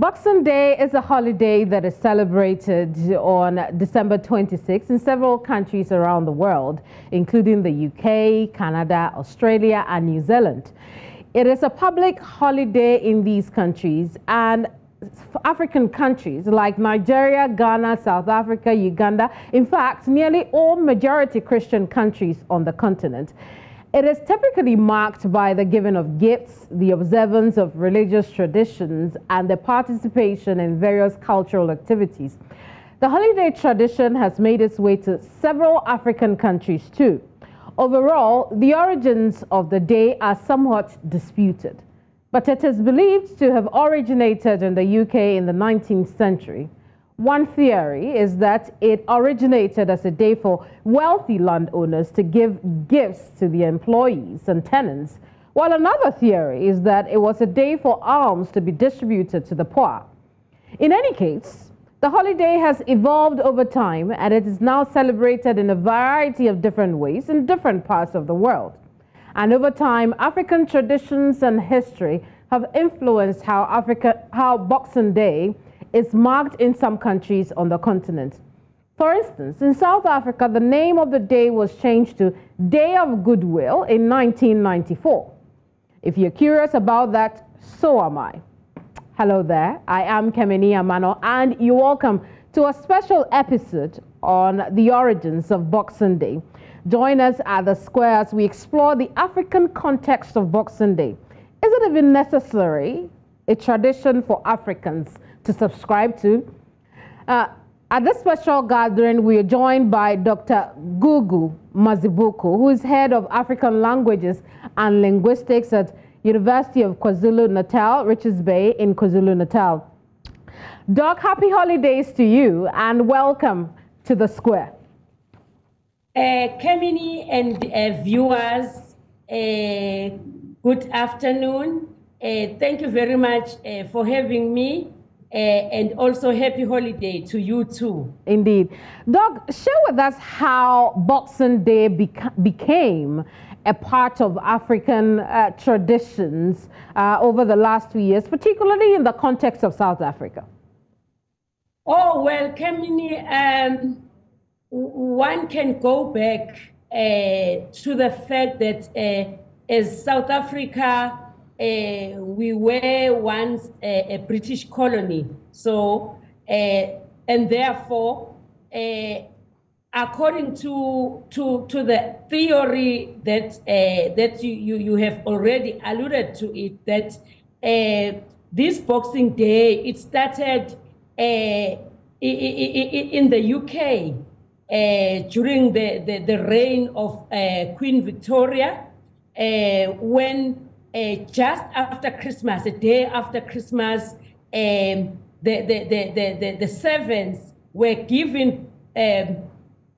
Boxing Day is a holiday that is celebrated on December 26 in several countries around the world, including the UK, Canada, Australia, and New Zealand. It is a public holiday in these countries, and African countries like Nigeria, Ghana, South Africa, Uganda, in fact, nearly all majority Christian countries on the continent. It is typically marked by the giving of gifts, the observance of religious traditions, and the participation in various cultural activities. The holiday tradition has made its way to several African countries too. Overall, the origins of the day are somewhat disputed, but it is believed to have originated in the UK in the 19th century. One theory is that it originated as a day for wealthy landowners to give gifts to the employees and tenants, while another theory is that it was a day for alms to be distributed to the poor. In any case, the holiday has evolved over time, and it is now celebrated in a variety of different ways in different parts of the world. And over time, African traditions and history have influenced how Boxing Day is marked in some countries on the continent. For instance, in South Africa, the name of the day was changed to Day of Goodwill in 1994. If you're curious about that, so am I. Hello there, I am Keminni Amanor, and you're welcome to a special episode on the origins of Boxing Day. Join us at the square as we explore the African context of Boxing Day. Is it even necessary, a tradition for Africans to subscribe to? At this special gathering, we are joined by Dr. Gugu Mazibuko, who is head of African Languages and Linguistics at University of KwaZulu-Natal, Richards Bay in KwaZulu-Natal. Doc, happy holidays to you and welcome to the square. Keminni and viewers, good afternoon. Thank you very much for having me. And also happy holiday to you too. Indeed. Doc, share with us how Boxing Day became a part of African traditions over the last few years, particularly in the context of South Africa. Oh, well, Keminni, one can go back to the fact that as South Africa, we were once a British colony, so and therefore, according to the theory that that you have already alluded to it, that this Boxing Day, it started in the UK during the reign of Queen Victoria, when just after Christmas, a day after Christmas, the servants were given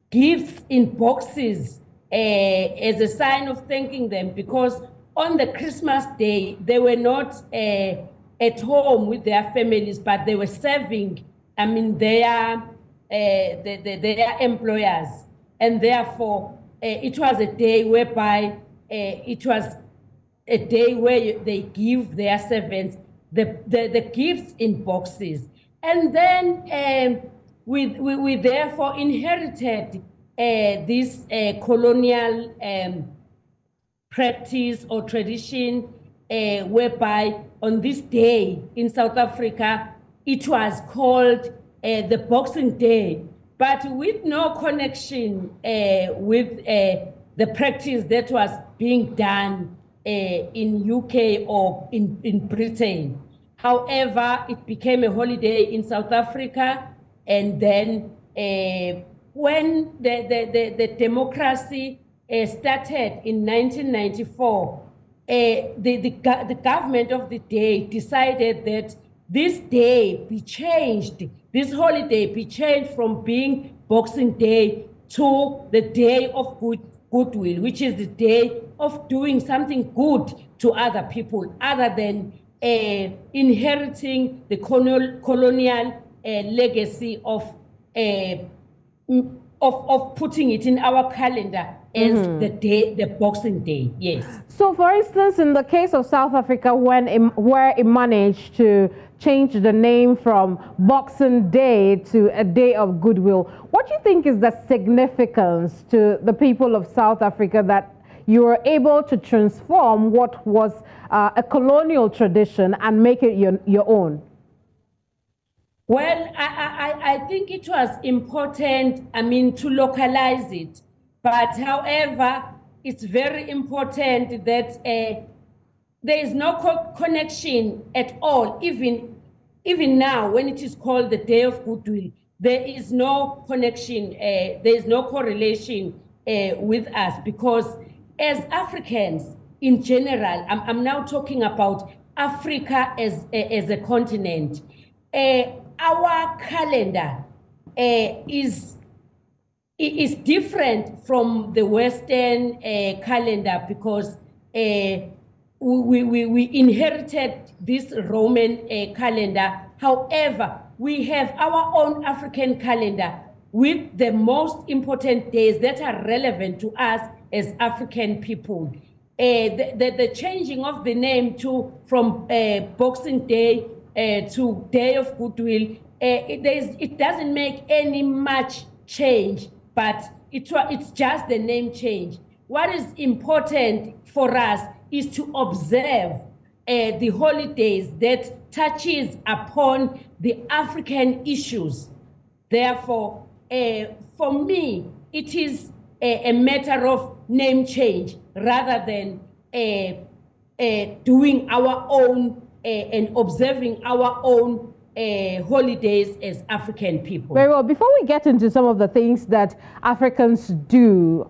gifts in boxes as a sign of thanking them, because on the Christmas day, they were not at home with their families, but they were serving, I mean, their employers. And therefore, it was a day whereby it was a day where they give their servants the gifts in boxes. And then we therefore inherited this colonial practice or tradition whereby on this day in South Africa, it was called the Boxing Day, but with no connection with the practice that was being done in UK or in Britain. However, it became a holiday in South Africa, and then when the democracy started in 1994, the government of the day decided that this day be changed, this holiday be changed from being Boxing Day to the Day of Goodwill, which is the day of doing something good to other people, other than inheriting the colonial legacy of of putting it in our calendar as the day, the Boxing Day. Yes. So, for instance, in the case of South Africa, where it managed to change the name from Boxing Day to a Day of Goodwill, what do you think is the significance to the people of South Africa that you were able to transform what was a colonial tradition and make it your own? Well, I think it was important, I mean, to localize it. But however, it's very important that there is no connection at all. Even now, when it is called the Day of Goodwill, there is no connection, there is no correlation with us, because as Africans in general, I'm now talking about Africa as a continent, our calendar is different from the Western calendar, because we inherited this Roman calendar. However, we have our own African calendar with the most important days that are relevant to us as African people. The changing of the name from Boxing Day to Day of Goodwill, it doesn't make any much change, but it's just the name change. What is important for us is to observe the holidays that touches upon the African issues. Therefore, for me, it is a matter of name change rather than doing our own and observing our own holidays as African people. Very well. Before we get into some of the things that Africans do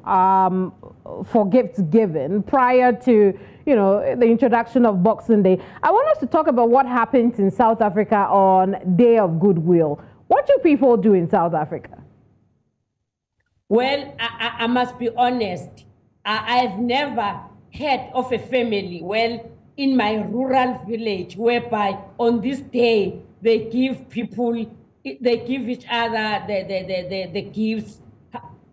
for gifts given prior to, you know, the introduction of Boxing Day, I want us to talk about what happens in South Africa on Day of Goodwill. What do people do in South Africa? Well, I must be honest. I've never heard of a family, well, in my rural village, whereby on this day they give each other the gifts.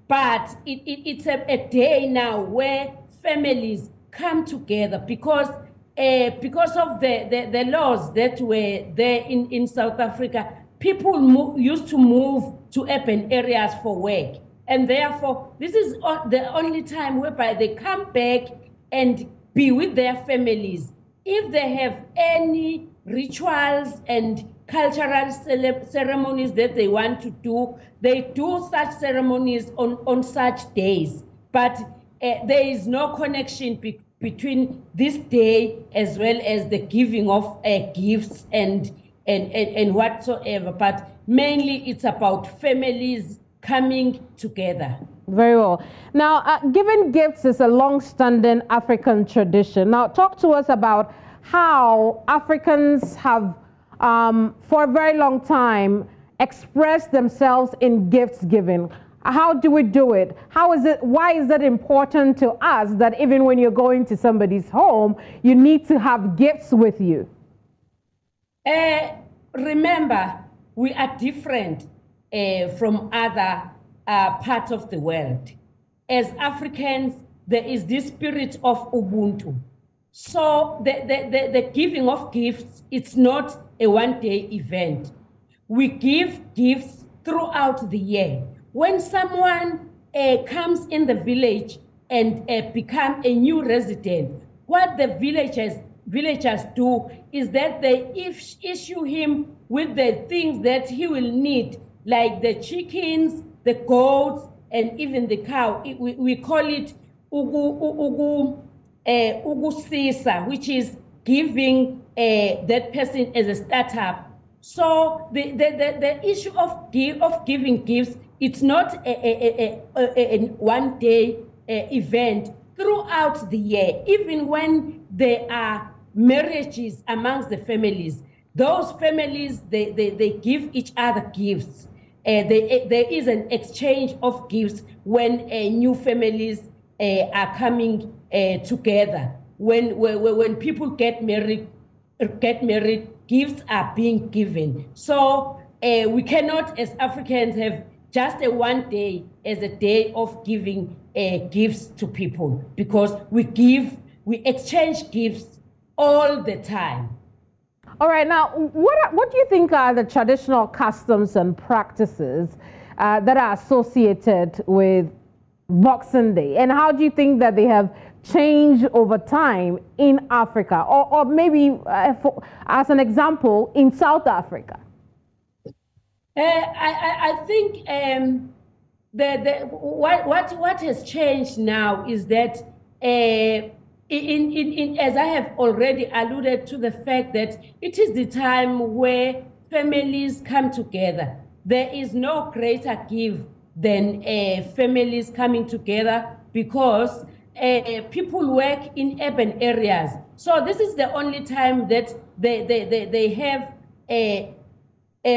But it's a day now where families come together because of the laws that were there in South Africa. People used to move to urban areas for work. And therefore, this is the only time whereby they come back and be with their families. If they have any rituals and cultural ceremonies that they want to do, they do such ceremonies on such days. But there is no connection between this day as well as the giving of gifts and whatsoever. But mainly it's about families coming together. Very well. Now, giving gifts is a long-standing African tradition. Now, talk to us about how Africans have, for a very long time, expressed themselves in gifts giving. How do we do it? How is it? Why is it important to us that even when you're going to somebody's home, you need to have gifts with you? Remember, we are different from other parts of the world. As Africans, there is this spirit of Ubuntu. So the giving of gifts, it's not a one-day event. We give gifts throughout the year. When someone comes in the village and become a new resident, what the villagers do is that they issue him with the things that he will need, like the chickens, the goats, and even the cow. We call it ugu sisa, which is giving that person as a startup. So the issue of giving gifts, it's not a one-day event. Throughout the year, even when there are marriages amongst the families, those families, they give each other gifts. There is an exchange of gifts when new families are coming together. When people get married, gifts are being given. So we cannot, as Africans, have just a one day as a day of giving gifts to people, because we exchange gifts all the time. All right, now, what do you think are the traditional customs and practices that are associated with Boxing Day, and how do you think that they have changed over time in Africa, or maybe as an example in South Africa? I think what has changed now is that as I have already alluded to the fact that it is the time where families come together. There is no greater gift than families coming together, because people work in urban areas. So this is the only time that they have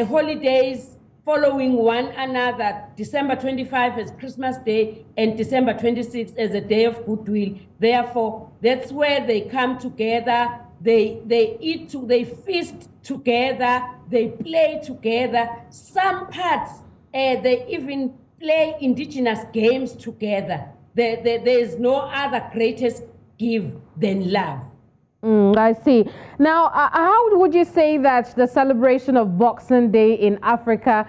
holidays following one another. December 25 as Christmas Day and December 26 as a day of goodwill. Therefore, that's where they come together. They eat, they feast together, they play together. Some parts, they even play indigenous games together. There is no other greatest gift than love. I see. Now, how would you say that the celebration of Boxing Day in Africa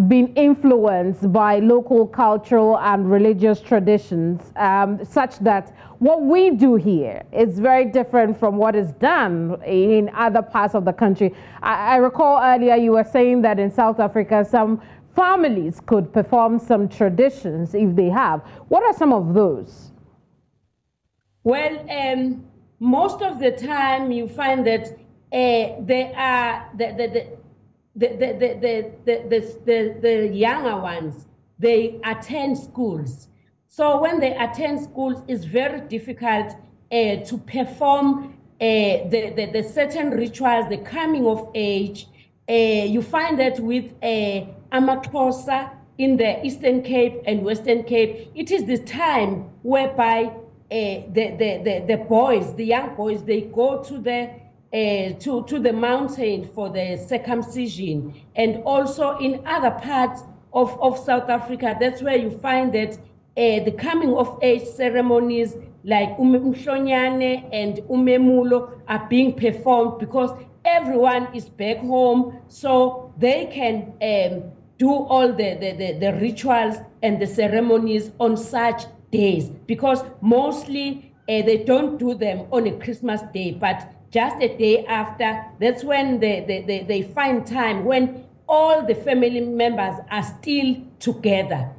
been influenced by local cultural and religious traditions, such that what we do here is very different from what is done in other parts of the country? I recall earlier you were saying that in South Africa, some families could perform some traditions if they have. What are some of those? Well, most of the time you find that they are the younger ones, they attend schools. So when they attend schools, it's very difficult to perform the certain rituals, the coming of age. You find that with amaXhosa in the Eastern Cape and Western Cape, it is the time whereby the boys, the young boys, they go to the mountain for the circumcision. And also in other parts of South Africa, that's where you find that the coming of age ceremonies like umhlonyane and umemulo are being performed, because everyone is back home, so they can do all the rituals and the ceremonies on such days, because mostly they don't do them on a Christmas day, but just a day after. That's when they find time when all the family members are still together.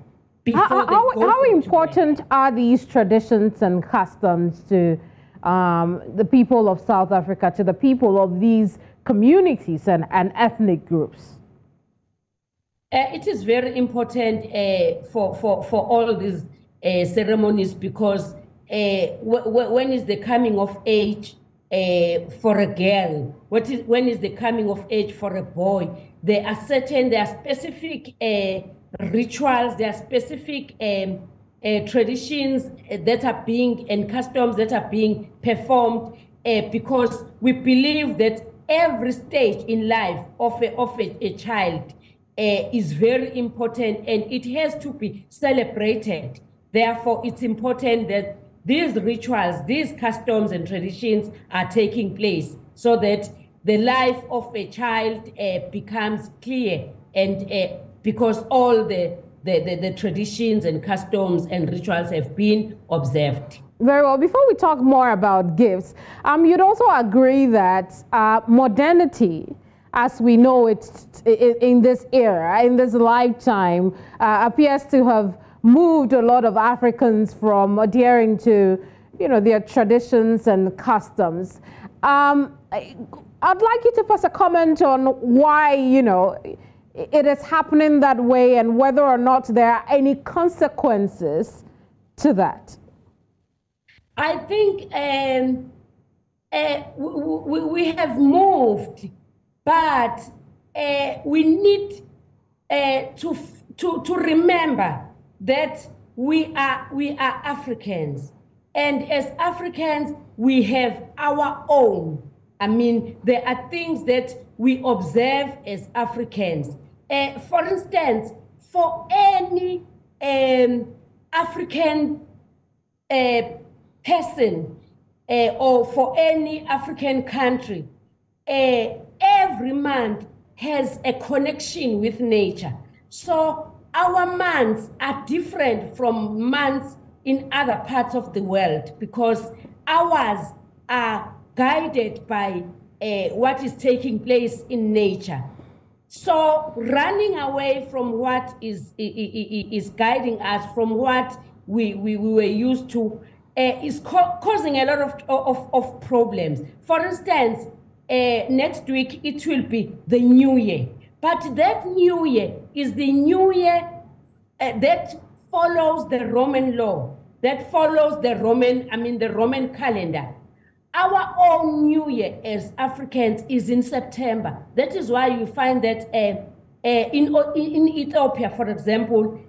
How important are these traditions and customs to the people of South Africa, to the people of these communities and ethnic groups? It is very important for all these ceremonies, because when is the coming of age for a girl? When is the coming of age for a boy? There are specific rituals, there are specific traditions that are being, and customs that are being performed, because we believe that every stage in life of a child is very important, and it has to be celebrated. Therefore, it's important that these rituals, these customs and traditions are taking place, so that the life of a child becomes clear, and because all the traditions and customs and rituals have been observed. Very well. Before we talk more about gifts, you'd also agree that modernity, as we know it in this era, in this lifetime, appears to have moved a lot of Africans from adhering to, their traditions and customs. I'd like you to pass a comment on why, it is happening that way, and whether or not there are any consequences to that. I think we have moved, but we need to remember that we are Africans, and as Africans we have our own. I mean, there are things that we observe as Africans. For instance, for any African person or for any African country, every month has a connection with nature. So our months are different from months in other parts of the world because ours are guided by what is taking place in nature. So running away from what is guiding us, from what we were used to, is causing a lot of problems. For instance, next week it will be the New Year. But that New Year is the New Year that follows the Roman law, that follows the Roman calendar. Our own New Year as Africans is in September. That is why you find that in Ethiopia, for example,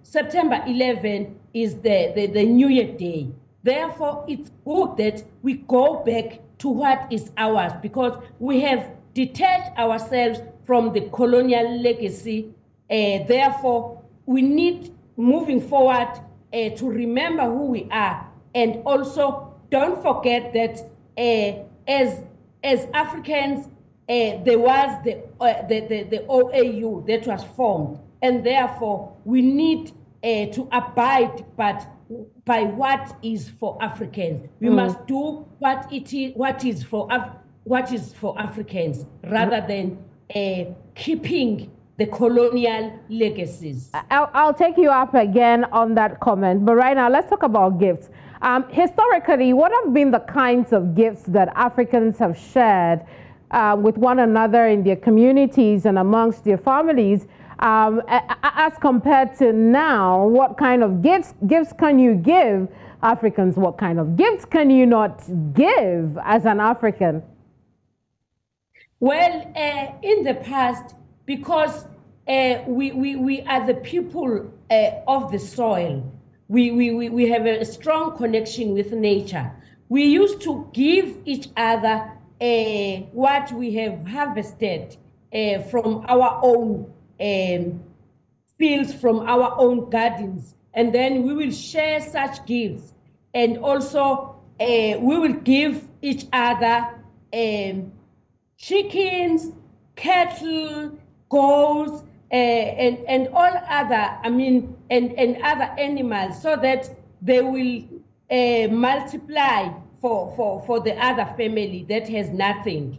September 11 is the New Year Day. Therefore, it's good that we go back to what is ours because we have detached ourselves from the colonial legacy. Therefore, we need, moving forward, to remember who we are, and also don't forget that as Africans, there was the OAU that was formed, and therefore we need to abide by what is for Africans. We must do what is for Africans rather than keeping the colonial legacies. I'll take you up again on that comment, but right now let's talk about gifts. Historically, what have been the kinds of gifts that Africans have shared with one another in their communities and amongst their families, as compared to now? What kind of gifts can you give Africans? What kind of gifts can you not give as an African? Well, in the past, because we are the people of the soil, we have a strong connection with nature. We used to give each other what we have harvested from our own fields, from our own gardens, and then we will share such gifts. And also, we will give each other chickens, cattle, goats, and all other, and other animals, so that they will multiply for the other family that has nothing.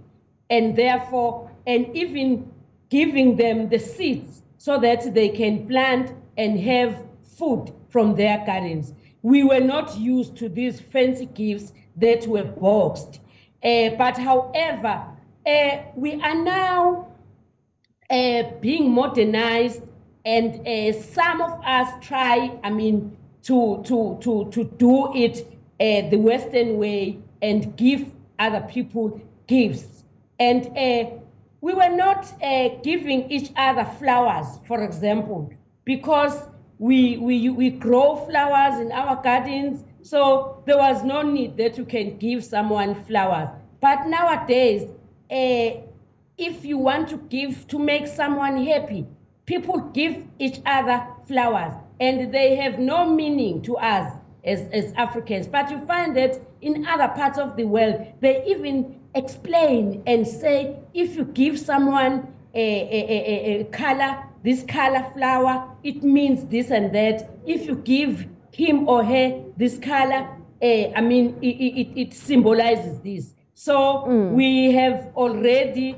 And therefore, and even giving them the seeds so that they can plant and have food from their gardens. We were not used to these fancy gifts that were boxed. But however, we are now being modernized, and some of us try, to do it the Western way and give other people gifts. And we were not giving each other flowers, for example, because we grow flowers in our gardens, so there was no need that you can give someone flowers. But nowadays, if you want to give to make someone happy, people give each other flowers, and they have no meaning to us as Africans. But you find that in other parts of the world, they even explain and say, if you give someone a color, this color flower, it means this and that. If you give him or her this color, it symbolizes this. So we have already,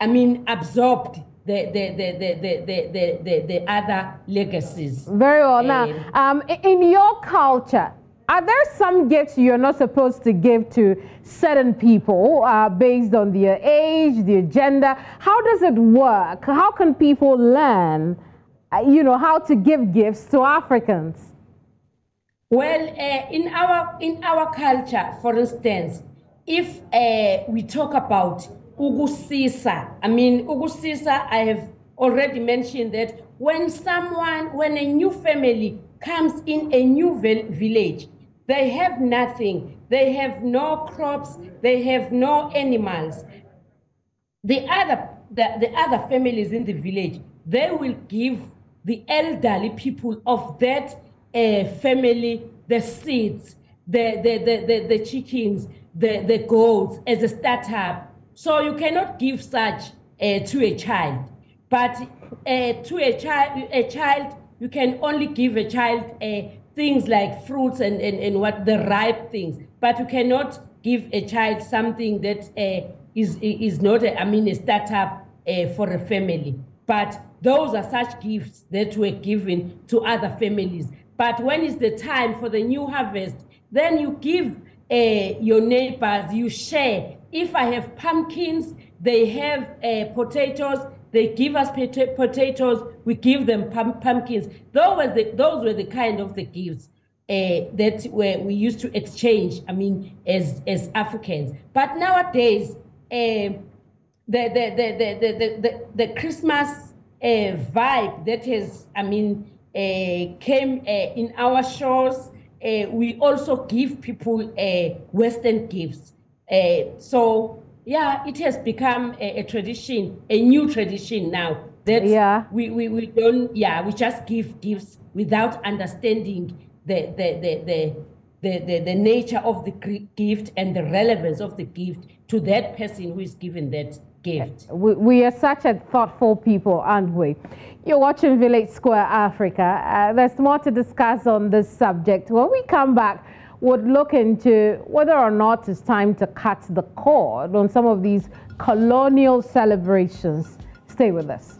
absorbed the other legacies. Very well. Now, in your culture, are there some gifts you're not supposed to give to certain people based on their age, their gender? How does it work? How can people learn, how to give gifts to Africans? Well, in our culture, for instance, if we talk about Ugusisa, Ugusisa, I have already mentioned that when a new family comes in a new village, they have nothing. They have no crops. They have no animals. The other families in the village, they will give the elderly people of that family the seeds, the chickens, the goats as a startup. So you cannot give such to a child. But to a child, you can only give a child things like fruits and what the ripe things. But you cannot give a child something that is not, a startup for a family. But those are such gifts that were given to other families. But when it's the time for the new harvest, then you give your neighbors, you share. If I have pumpkins, they have potatoes, they give us potatoes, we give them pumpkins. Those were the kind of the gifts that we used to exchange, as Africans. But nowadays, the Christmas vibe that has, came in our shores, we also give people Western gifts. So yeah, it has become a tradition, a new tradition now that we just give gifts without understanding the nature of the gift and the relevance of the gift to that person who is given that gift. We are such a thoughtful people, aren't we? You're watching Village Square Africa. There's more to discuss on this subject. When we come back, we'll look into whether or not it's time to cut the cord on some of these colonial celebrations. Stay with us.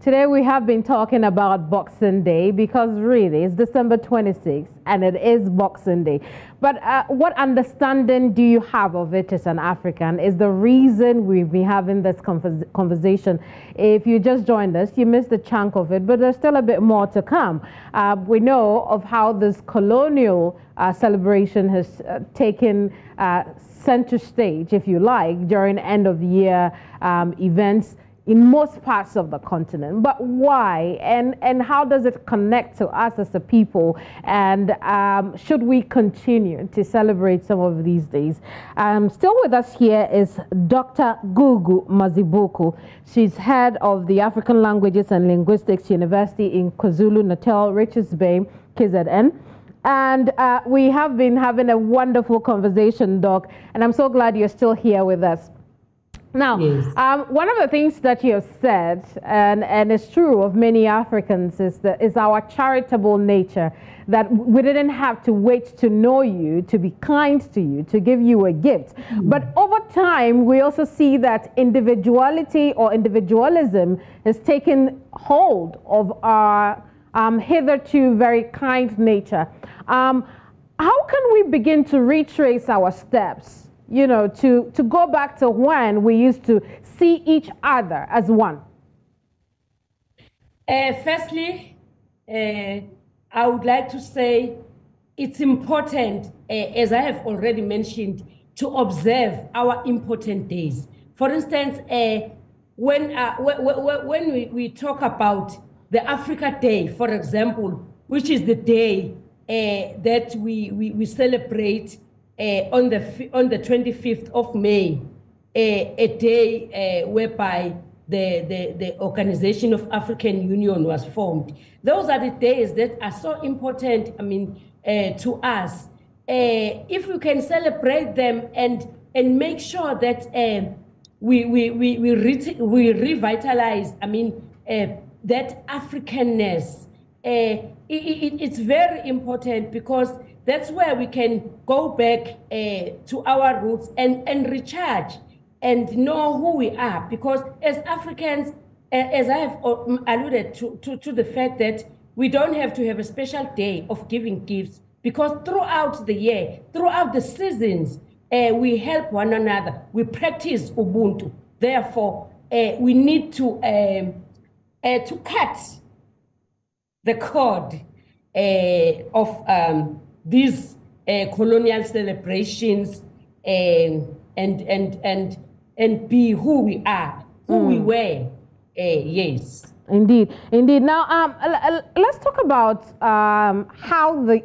Today we have been talking about Boxing Day because really it's December 26th and it is Boxing Day. But what understanding do you have of it as an African is the reason we've been having this conversation. If you just joined us, you missed a chunk of it, but there's still a bit more to come. We know of how this colonial celebration has taken center stage, if you like, during end of year events in most parts of the continent. But why and how does it connect to us as a people, and should we continue to celebrate some of these days? Still with us here is Dr. Gugu Mazibuko. She's head of the African Languages and Linguistics University in KwaZulu-Natal, Richards Bay, KZN. And we have been having a wonderful conversation, Doc, and I'm so glad you're still here with us. Now, yes. One of the things that you have said, and it's true of many Africans, is our charitable nature, that we didn't have to wait to know you, to be kind to you, to give you a gift. But over time, we also see that individuality or individualism has taken hold of our hitherto very kind nature. How can we begin to retrace our steps? You know, to go back to when we used to see each other as one? Firstly, I would like to say it's important, as I have already mentioned, to observe our important days. For instance, when we talk about the Africa Day, for example, which is the day that we celebrate on the 25th of May, a day whereby the Organization of African Union was formed. Those are the days that are so important, to us. If we can celebrate them and make sure that we revitalize, that Africanness, it's very important, because that's where we can go back to our roots and recharge and know who we are. Because as Africans, as I have alluded to the fact that we don't have to have a special day of giving gifts, because throughout the year, throughout the seasons, we help one another. We practice Ubuntu. Therefore, we need to cut the cord of these colonial celebrations and be who we are, who we were. Yes. Indeed, indeed. Now, let's talk about how the,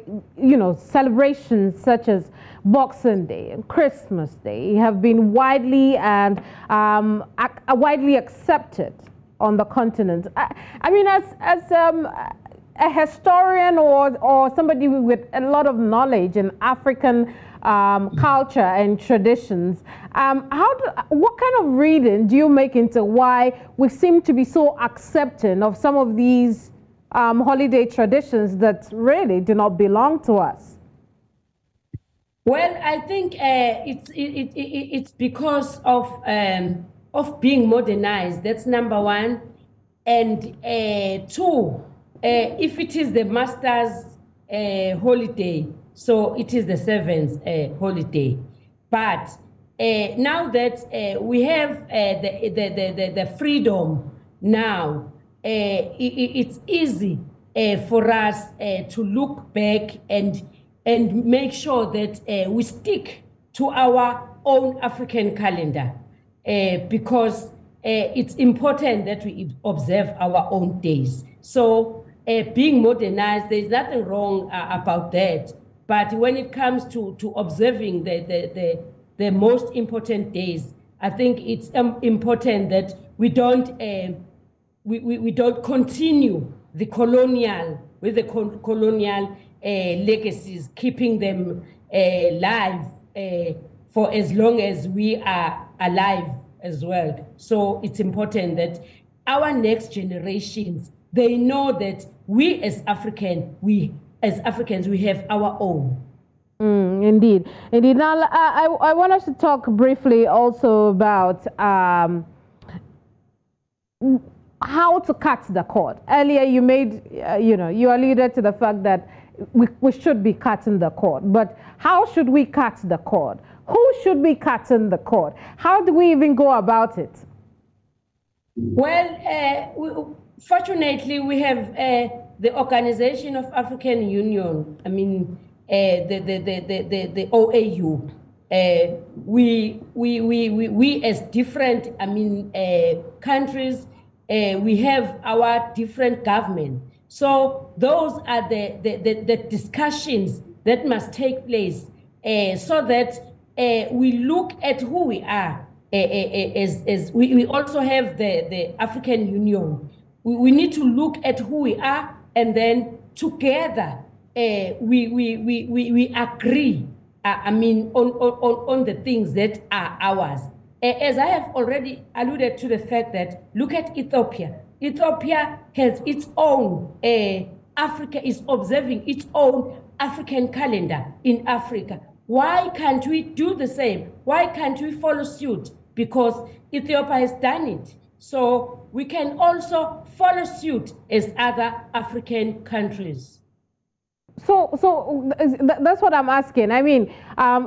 celebrations such as Boxing Day and Christmas Day have been widely and widely accepted on the continent. I mean, as a historian or somebody with a lot of knowledge in African culture and traditions, what kind of reading do you make into why we seem to be so accepting of some of these holiday traditions that really do not belong to us? Well, I think it's because of being modernized. That's number one, and two, if it is the master's holiday, so it is the servant's holiday. But now that we have the freedom now, it's easy for us to look back and make sure that we stick to our own African calendar, because it's important that we observe our own days. So being modernized, there's nothing wrong about that. But when it comes to observing the most important days, I think it's important that we don't continue the colonial legacies, keeping them live for as long as we are alive as well. So it's important that our next generations, they know that we as Africans, we have our own. Indeed, indeed. Now, I want us to talk briefly also about how to cut the cord. Earlier, you made, you alluded to the fact that we should be cutting the cord. But how should we cut the cord? Who should be cutting the cord? How do we even go about it? Well, fortunately, we have the Organization of African Union. I mean, the OAU. We as different, countries, we have our different government. So those are the discussions that must take place so that we look at who we are. As we also have the African Union. We need to look at who we are, and then together we agree. On the things that are ours. As I have already alluded to the fact that, look at Ethiopia. Ethiopia has its own, Africa is observing its own African calendar in Africa. Why can't we do the same? Why can't we follow suit? Because Ethiopia has done it. So we can also follow suit as other African countries. So that's what I'm asking. I mean,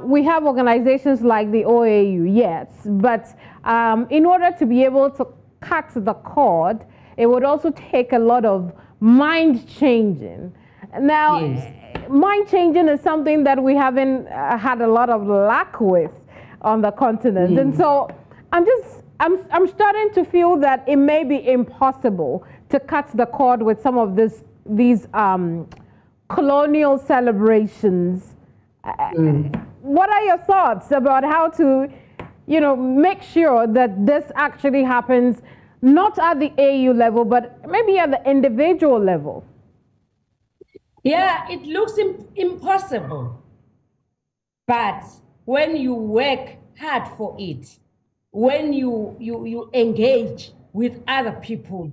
we have organizations like the OAU, yes, but in order to be able to cut the cord, it would also take a lot of mind changing. Now, yes, mind changing is something that we haven't had a lot of luck with on the continent, and so I'm starting to feel that it may be impossible to cut the cord with some of these colonial celebrations. What are your thoughts about how to, make sure that this actually happens not at the AU level, but maybe at the individual level? Yeah, it looks impossible. But when you work hard for it, when you engage with other people,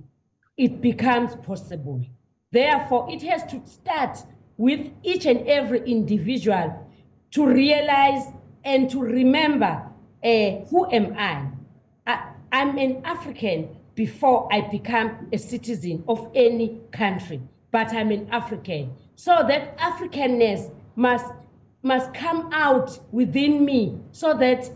it becomes possible. Therefore, it has to start with each and every individual to realize and to remember, who am I? I'm an African before I become a citizen of any country, but I'm an African. So that Africanness must come out within me so that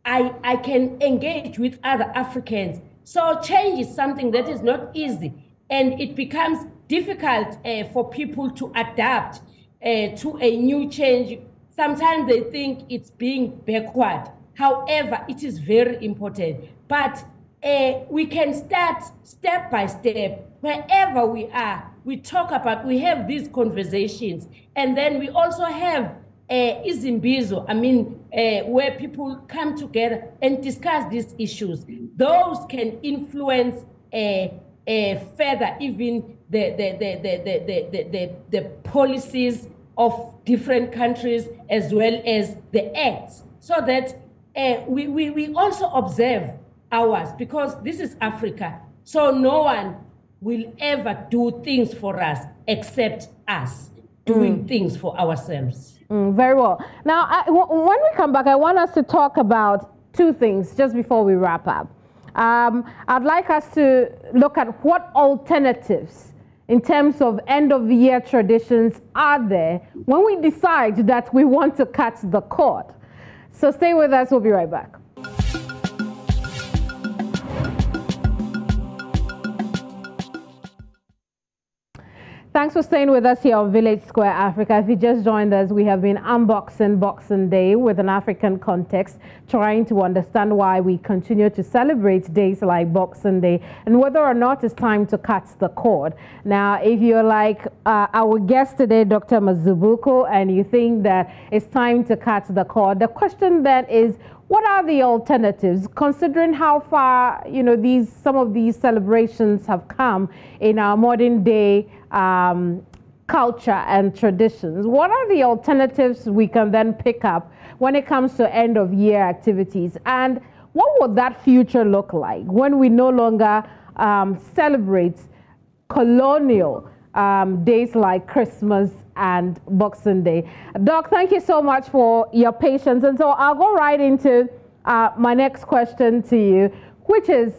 I can engage with other Africans. So change is something that is not easy, and it becomes difficult for people to adapt to a new change. Sometimes they think it's being backward. However, it is very important. But we can start step by step wherever we are, we talk about, we have these conversations. And then we also have Izimbizo, where people come together and discuss these issues. Those can influence further even the policies of different countries as well as the acts, so that we also observe ours, because this is Africa. So no one will ever do things for us except us doing things for ourselves. Very well. Now, when we come back, I want us to talk about two things just before we wrap up. I'd like us to look at what alternatives in terms of end-of-the-year traditions are there when we decide that we want to cut the cord. So stay with us. We'll be right back. Thanks for staying with us here on Village Square Africa. If you just joined us, we have been unboxing Boxing Day with an African context, trying to understand why we continue to celebrate days like Boxing Day and whether or not it's time to cut the cord. Now, if you're like our guest today, Dr. Mazibuko, and you think that it's time to cut the cord, the question then is, what are the alternatives, considering how far, you know, some of these celebrations have come in our modern day culture and traditions? What are the alternatives we can then pick up when it comes to end of year activities? And what would that future look like when we no longer celebrate colonial days like Christmas and Boxing Day? Doc, thank you so much for your patience. And so I'll go right into my next question to you, which is,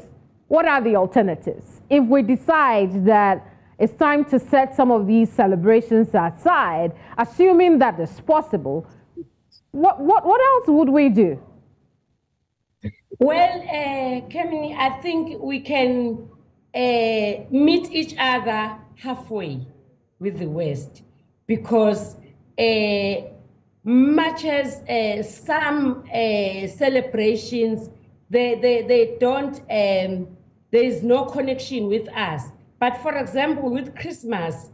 what are the alternatives? If we decide that it's time to set some of these celebrations aside, assuming that it's possible, what else would we do? Well, Keminni, I think we can meet each other halfway with the West, because much as some celebrations, they don't, there is no connection with us. But for example, with Christmas,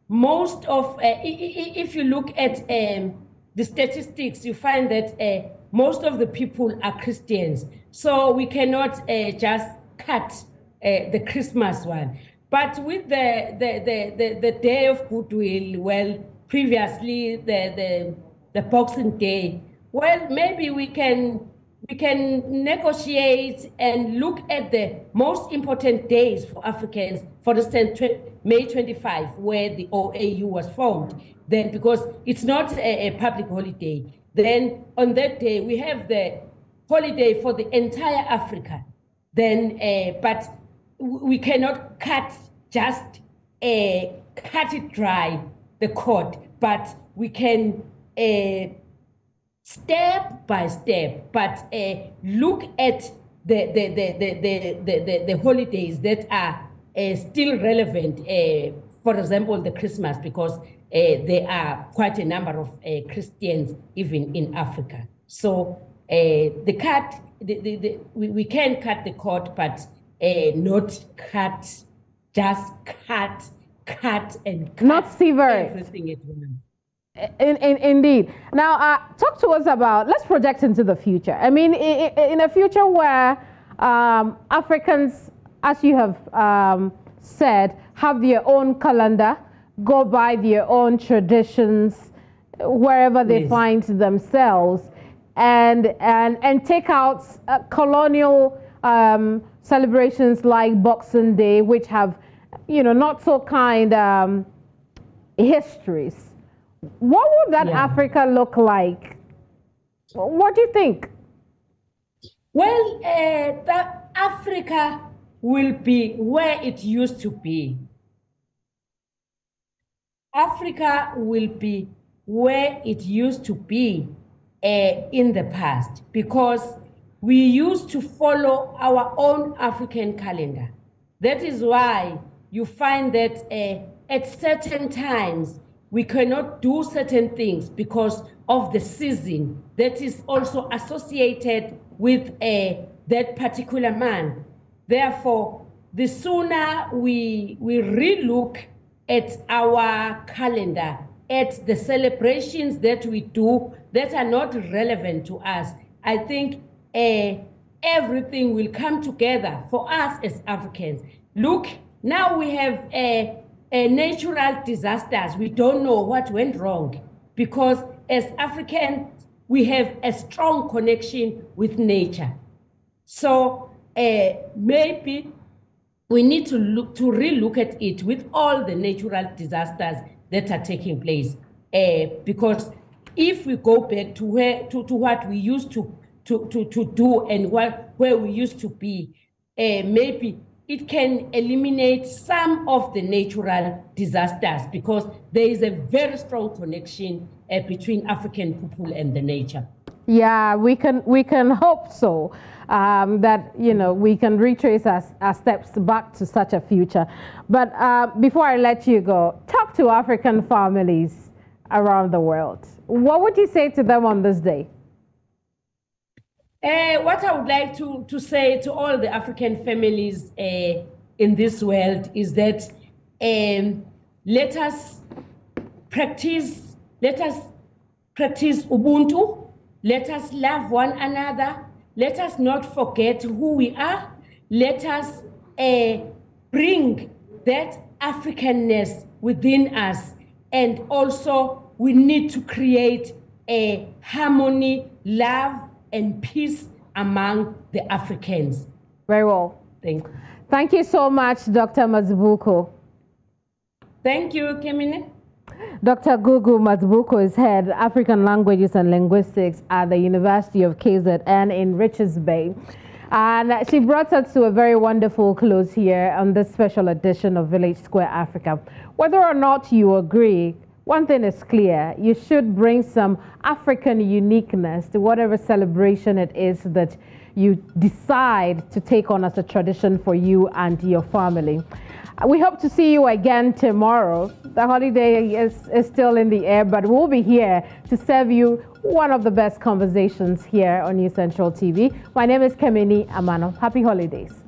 most of, if you look at the statistics, you find that most of the people are Christians. So we cannot just cut the Christmas one. But with the Day of Goodwill, well, previously the Boxing Day, well, maybe we can negotiate and look at the most important days for Africans. For instance, May 25, where the OAU was formed. Then, because it's not a public holiday, then on that day we have the holiday for the entire Africa. Then, but we cannot just cut it dry, the cord, but we can step by step, but look at the holidays that are still relevant. For example, the Christmas, because there are quite a number of Christians even in Africa. So we can cut the cord, but not cut, just cut and cut. Not sever everything at once. Indeed. Now, talk to us about, let's project into the future. I mean, in a future where Africans, as you have said, have their own calendar, go by their own traditions, wherever they find themselves, and take out colonial celebrations like Boxing Day, which have, you know, not so kind histories. What would that Africa look like? What do you think? Well, Africa will be where it used to be. Africa will be where it used to be in the past, because we used to follow our own African calendar. That is why you find that at certain times we cannot do certain things because of the season that is also associated with that particular month. Therefore, the sooner we relook at our calendar, at the celebrations that we do that are not relevant to us, I think everything will come together for us as Africans. Look, now we have natural disasters. We don't know what went wrong because as Africans, we have a strong connection with nature. So maybe we need to relook at it with all the natural disasters that are taking place. Because if we go back to what we used to do and where we used to be, maybe it can eliminate some of the natural disasters because there is a very strong connection between African people and the nature. Yeah, we can hope so, that, you know, we can retrace our steps back to such a future. But before I let you go, talk to African families around the world. What would you say to them on this day? What I would like to say to all the African families in this world is that let us practice Ubuntu. Let us love one another. Let us not forget who we are. Let us bring that Africanness within us. And also, we need to create a harmony, love, and peace among the Africans. Very well. Thank you. Thank you so much, Dr. Mazibuko. Thank you, Keminni. Dr. Gugu Mazibuko is head African Languages and Linguistics at the University of KZN in Richards Bay. And she brought us to a very wonderful close here on this special edition of Village Square Africa. Whether or not you agree, one thing is clear: you should bring some African uniqueness to whatever celebration it is that you decide to take on as a tradition for you and your family. We hope to see you again tomorrow. The holiday is still in the air, but we'll be here to serve you one of the best conversations here on New Central TV. My name is Keminni Amanor. Happy holidays.